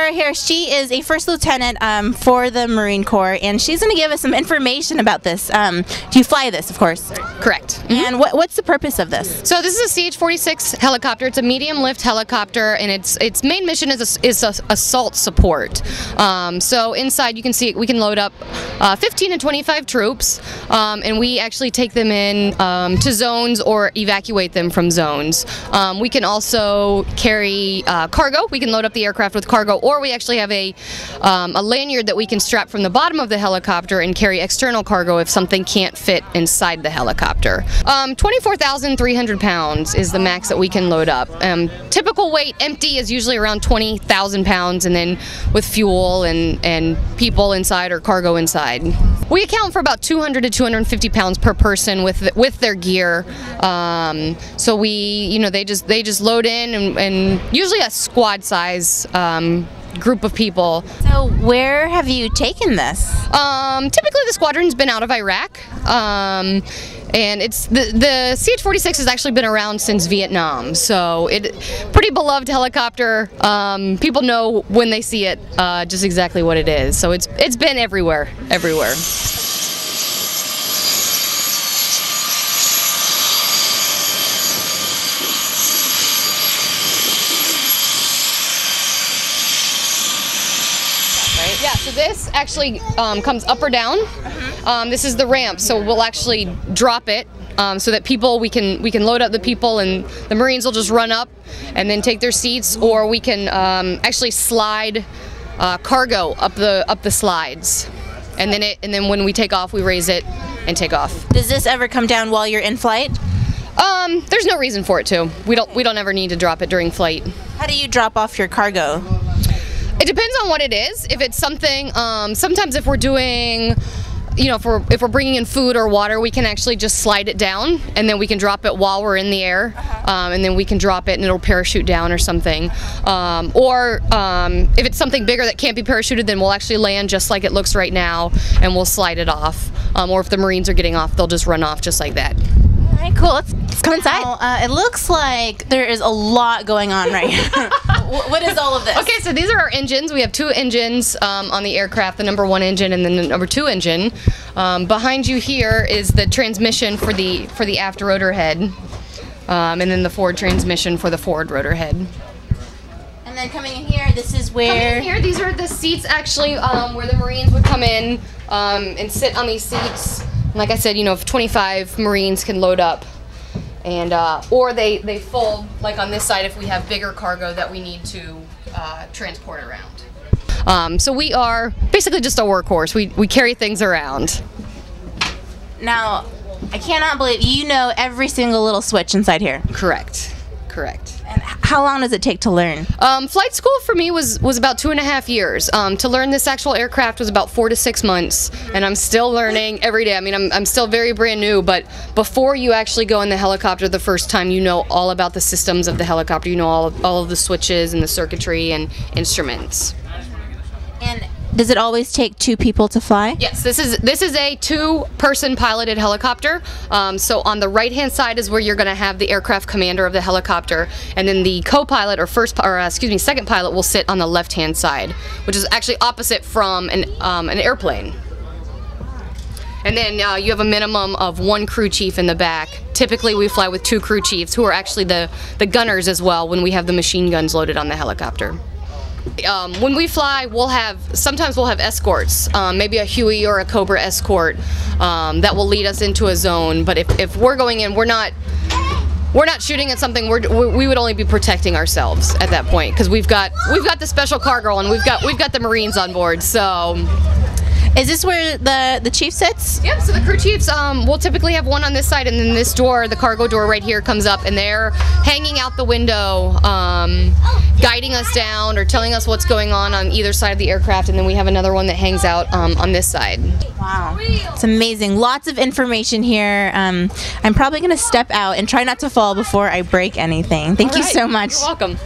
Laura here. She is a first lieutenant for the Marine Corps, and she's going to give us some information about this. Do you fly this, of course? Correct. And what's the purpose of this? So this is a CH-46 helicopter. It's a medium lift helicopter, and its main mission is assault support. So inside you can see we can load up 15 to 25 troops, and we actually take them in to zones or evacuate them from zones. We can also carry cargo. We can load up the aircraft with cargo, or we actually have a lanyard that we can strap from the bottom of the helicopter and carry external cargo if something can't fit inside the helicopter. 24,300 pounds is the max that we can load up. Typical weight empty is usually around 20,000 pounds, and then with fuel and people inside or cargo inside. We account for about 200 to 250 pounds per person with their gear. So they just load in and usually a squad size group of people. So where have you taken this? Typically the squadron's been out of Iraq, and it's the CH-46 has actually been around since Vietnam, so pretty beloved helicopter. People know when they see it just exactly what it is, so it's been everywhere. Yeah, so this actually comes up or down. This is the ramp, so we'll actually drop it so that we can load up the people, and the Marines will just run up and then take their seats, or we can actually slide cargo up the slides, and then when we take off, we raise it and take off. Does this ever come down while you're in flight? There's no reason for it to. We don't ever need to drop it during flight. How do you drop off your cargo? It depends on what it is. If it's something, sometimes if we're doing, if we're bringing in food or water, we can actually just slide it down, and then we can drop it while we're in the air, and then we can drop it and it'll parachute down or something. Or if it's something bigger that can't be parachuted, then we'll actually land just like it looks right now, and we'll slide it off. Or if the Marines are getting off, they'll just run off just like that. All right, cool. Let's come inside. It looks like there is a lot going on right here. What is all of this? Okay, so these are our engines. We have two engines on the aircraft, the #1 engine and then the #2 engine. Behind you here is the transmission for the aft rotor head, and then the forward transmission for the forward rotor head. And then coming in here, this is where... Coming in here, these are the seats actually where the Marines would come in and sit on these seats. Like I said, if 25 Marines can load up, and or they fold, like on this side if we have bigger cargo that we need to transport around. So we are basically just a workhorse. We carry things around. Now, I cannot believe you know every single little switch inside here. Correct. And how long does it take to learn? Flight school for me was about 2.5 years. To learn this actual aircraft was about 4 to 6 months, and I'm still learning every day. I mean, I'm still very brand new, but before you actually go in the helicopter the first time, you know all about the systems of the helicopter. You know all of the switches and the circuitry and instruments. And does it always take 2 people to fly? Yes, this is a 2-person piloted helicopter. So on the right-hand side is where you're going to have the aircraft commander of the helicopter, and then the co-pilot or second pilot will sit on the left-hand side, which is actually opposite from an airplane. And then you have a minimum of 1 crew chief in the back. Typically we fly with 2 crew chiefs, who are actually the gunners as well when we have the machine guns loaded on the helicopter. When we fly, sometimes we'll have escorts, maybe a Huey or a Cobra escort that will lead us into a zone. But if we're going in, we're not shooting at something. We would only be protecting ourselves at that point, because we've got the special cargo and we've got the Marines on board. So. Is this where the chief sits? Yep, so the crew chiefs, will typically have one on this side, and then this door, the cargo door right here, comes up, and they're hanging out the window, guiding us down or telling us what's going on either side of the aircraft, and then we have another one that hangs out on this side. Wow, it's amazing. Lots of information here. I'm probably going to step out and try not to fall before I break anything. Thank you so much. You're welcome.